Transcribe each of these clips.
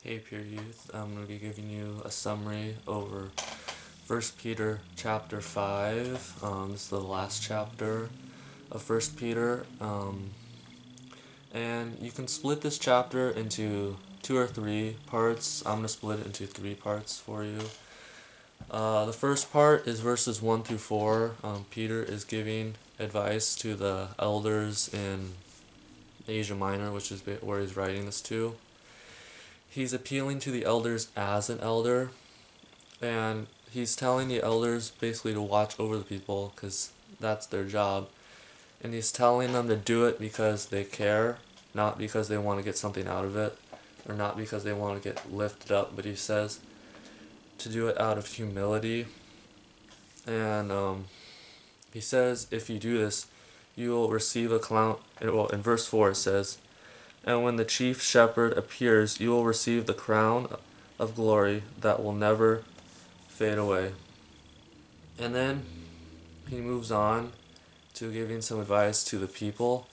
Hey Pure Youth, I'm going to be giving you a summary over First Peter chapter 5. This is the last chapter of First Peter. And you can split this chapter into 2 or 3 parts. I'm going to split it into 3 parts for you. The first part is verses 1 through 4. Peter is giving advice to the elders in Asia Minor, which is where he's writing this to. He's appealing to the elders as an elder, and he's telling the elders basically to watch over the people because that's their job. And he's telling them to do it because they care, not because they want to get something out of it, or not because they want to get lifted up, but he says to do it out of humility. And he says if you do this, you will receive a crown. Well, in verse 4 it says, "And when the chief shepherd appears, you will receive the crown of glory that will never fade away." And then he moves on to giving some advice to the people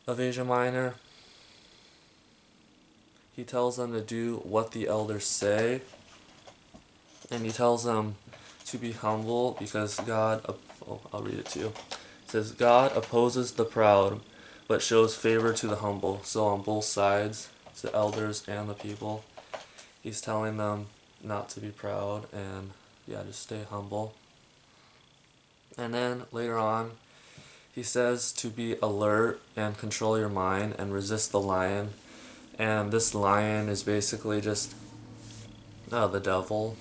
of Asia Minor. He tells them to do what the elders say, and he tells them to be humble because I'll read it to you. It says, "God opposes the proud, but shows favor to the humble." So on both sides, the elders and the people, he's telling them not to be proud and just stay humble. And then later on, he says to be alert and control your mind and resist the lion. And this lion is basically just the devil.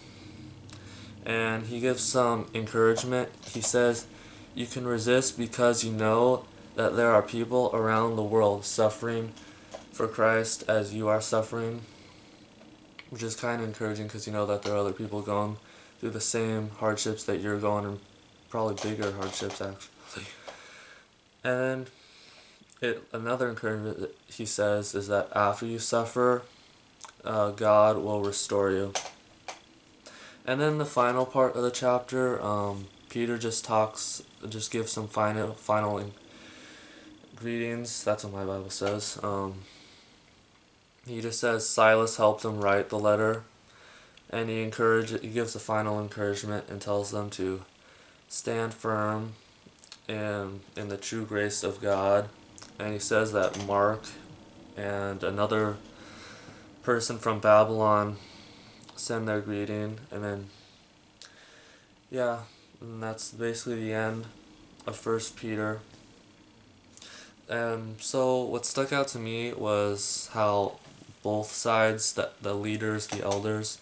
And he gives some encouragement. He says, you can resist because you know that there are people around the world suffering for Christ as you are suffering, which is kind of encouraging because you know that there are other people going through the same hardships that you're going, and probably bigger hardships actually. And another encouragement that he says is that after you suffer, God will restore you. And then the final part of the chapter, Peter just gives some final greetings. That's what my Bible says. He just says Silas helped him write the letter, and he gives a final encouragement and tells them to stand firm in the true grace of God. And he says that Mark and another person from Babylon send their greeting, and then and that's basically the end of First Peter. So what stuck out to me was how both sides, the leaders, the elders,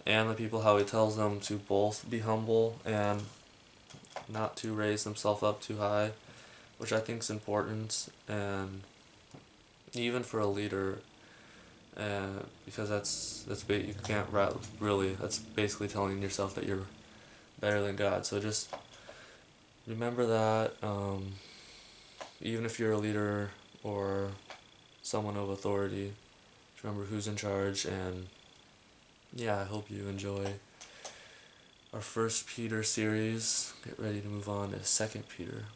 and the people, how he tells them to both be humble and not to raise themselves up too high, which I think is important, and even for a leader, because you can't really, that's basically telling yourself that you're better than God. So just remember that, even if you're a leader or someone of authority, remember who's in charge. And I hope you enjoy our First Peter series. Get ready to move on to Second Peter.